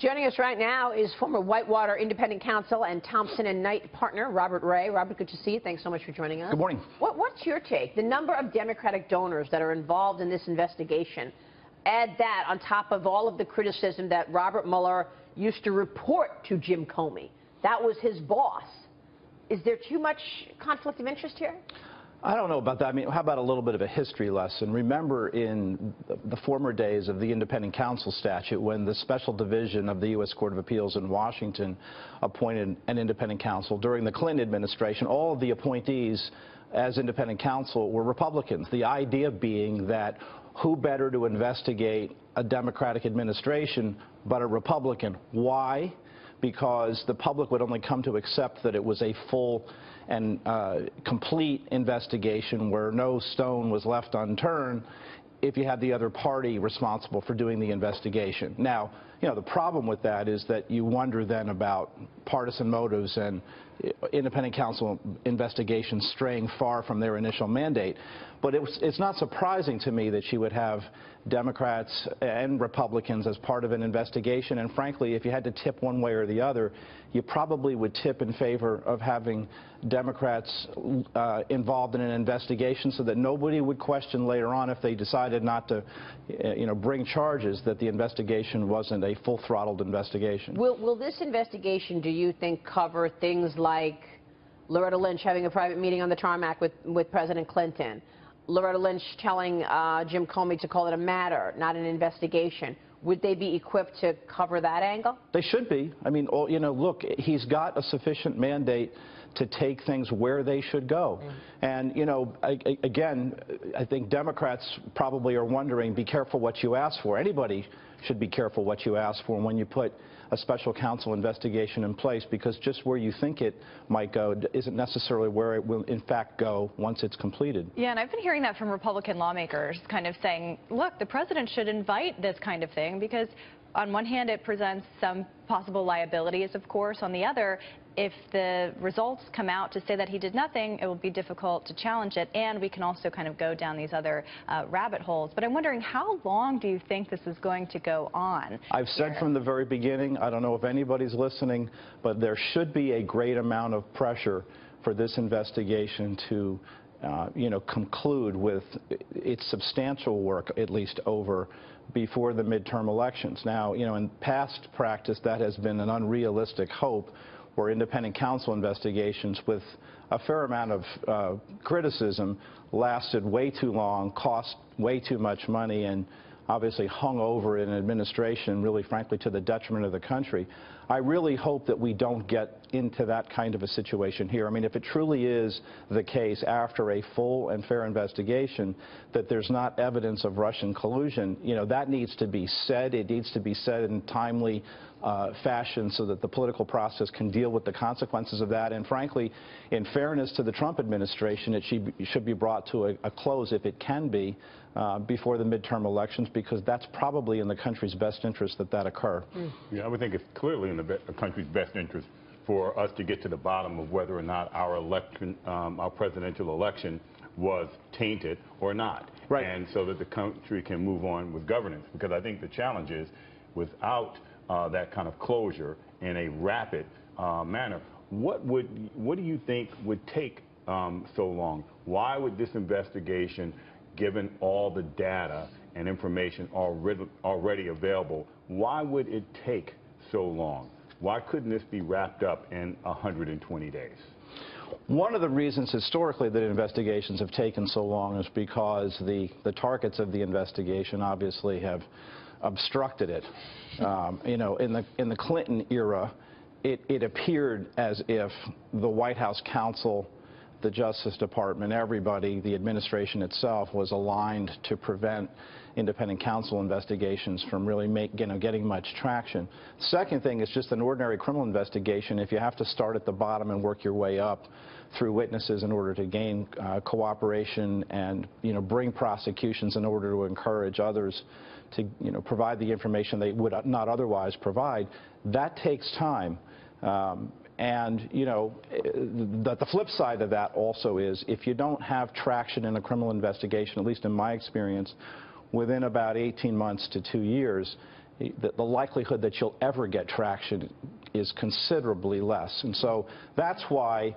Joining us right now is former Whitewater independent counsel and Thompson & Knight partner, Robert Ray. Robert, good to see you. Thanks so much for joining us. Good morning. What's your take? The number of Democratic donors that are involved in this investigation, add that on top of all of the criticism that Robert Mueller used to report to Jim Comey. That was his boss. Is there too much conflict of interest here? I don't know about that. I mean, how about a little bit of a history lesson? Remember in the former days of the independent counsel statute, when the special division of the U.S. Court of Appeals in Washington appointed an independent counsel during the Clinton administration, all of the appointees as independent counsel were Republicans. The idea being that who better to investigate a Democratic administration but a Republican? Why? Because the public would only come to accept that it was a full and complete investigation where no stone was left unturned if you had the other party responsible for doing the investigation. Now, you know, the problem with that is that you wonder then about partisan motives and independent counsel investigations straying far from their initial mandate. But it's not surprising to me that she would have Democrats and Republicans as part of an investigation. And frankly, if you had to tip one way or the other, you probably would tip in favor of having Democrats involved in an investigation so that nobody would question later on if they decided not to, bring charges, that the investigation wasn't a full-throttled investigation. Will this investigation, do you think, cover things like Loretta Lynch having a private meeting on the tarmac with President Clinton, Loretta Lynch telling Jim Comey to call it a matter, not an investigation? Would they be equipped to cover that angle? They should be. I mean, look, he's got a sufficient mandate to take things where they should go. And, again, I think Democrats probably are wondering, be careful what you ask for. Anybody should be careful what you ask for when you put a special counsel investigation in place, because just where you think it might go isn't necessarily where it will in fact go once it's completed. Yeah, and I've been hearing that from Republican lawmakers, kind of saying, look, the president should invite this kind of thing because on one hand it presents some possible liabilities, of course. On the other, if the results come out to say that he did nothing, it will be difficult to challenge it, and we can also kind of go down these other rabbit holes. But I'm wondering, how long do you think this is going to go on? I've said from the very beginning, I don't know if anybody's listening, but there should be a great amount of pressure for this investigation to conclude with its substantial work, at least over before the midterm elections. Now, in past practice, that has been an unrealistic hope, where independent counsel investigations with a fair amount of criticism lasted way too long, cost way too much money, and obviously hung over an administration, really, frankly, to the detriment of the country. I really hope that we don't get into that kind of a situation here. I mean, if it truly is the case after a full and fair investigation that there's not evidence of Russian collusion, that needs to be said. It needs to be said in timely fashion so that the political process can deal with the consequences of that. And frankly, in fairness to the Trump administration, it should be brought to a close, if it can be, before the midterm elections, because that's probably in the country's best interest that occur. Yeah, I would think it's clearly in the country's best interest for us to get to the bottom of whether or not our election, our presidential election, was tainted or not. Right. And so that the country can move on with governance. Because I think the challenge is, without that kind of closure in a rapid manner, what do you think would take so long? Why would this investigation, given all the data and information already available, why would it take so long? Why couldn't this be wrapped up in 120 days? One of the reasons historically that investigations have taken so long is because the targets of the investigation obviously have obstructed it. In the Clinton era, it appeared as if the White House counsel, the Justice Department, everybody, the administration itself, was aligned to prevent independent counsel investigations from really getting much traction. Second thing is just an ordinary criminal investigation. If you have to start at the bottom and work your way up through witnesses in order to gain cooperation and bring prosecutions in order to encourage others to provide the information they would not otherwise provide, that takes time. And, the flip side of that also is, if you don't have traction in a criminal investigation, at least in my experience, within about 18 months to 2 years, the likelihood that you'll ever get traction is considerably less. And so that's why,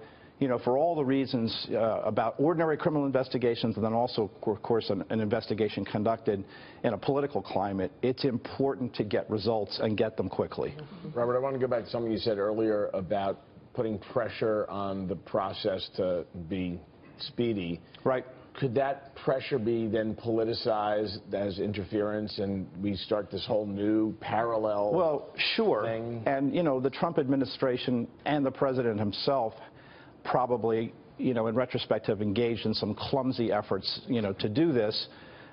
for all the reasons about ordinary criminal investigations, and then also, of course, an investigation conducted in a political climate, it's important to get results and get them quickly. Robert, I want to go back to something you said earlier about putting pressure on the process to be speedy. Right. Could that pressure be then politicized as interference, and we start this whole new parallel thing? Well, sure. And, the Trump administration and the president himself probably, in retrospect, have engaged in some clumsy efforts, to do this.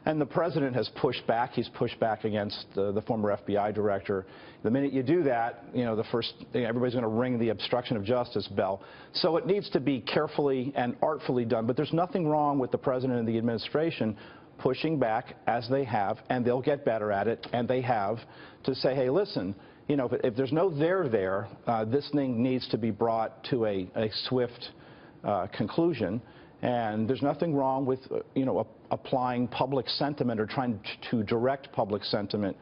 And the president has pushed back. He's pushed back against the former FBI director. The minute you do that, the first thing, everybody's going to ring the obstruction of justice bell. So it needs to be carefully and artfully done. But there's nothing wrong with the president and the administration pushing back, as they have, and they'll get better at it, and they have, to say, hey, listen, if there's no there there, this thing needs to be brought to a swift conclusion. And there's nothing wrong with, applying public sentiment or trying to direct public sentiment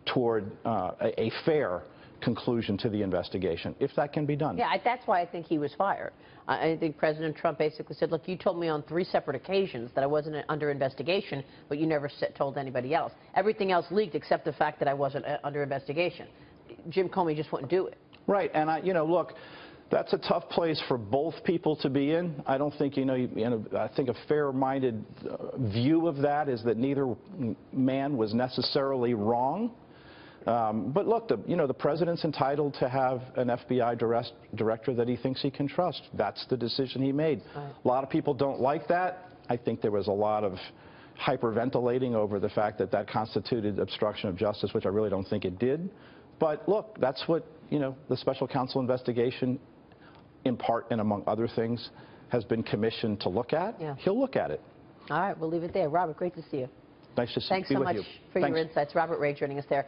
toward a fair conclusion to the investigation, if that can be done. Yeah, that's why I think he was fired. I think President Trump basically said, look, you told me on 3 separate occasions that I wasn't under investigation, but you never told anybody else. Everything else leaked except the fact that I wasn't under investigation. Jim Comey just wouldn't do it. Right, and look, that's a tough place for both people to be in. I don't think, I think a fair-minded view of that is that neither man was necessarily wrong. But look, the president's entitled to have an FBI director that he thinks he can trust. That's the decision he made. Right. A lot of people don't like that. I think there was a lot of hyperventilating over the fact that that constituted obstruction of justice, which I really don't think it did. But look, that's what, the special counsel investigation, in part and among other things, has been commissioned to look at. Yeah. He'll look at it. All right, we'll leave it there. Robert, great to see you. Nice to see you. Thanks so much for your insights. Robert Ray joining us there.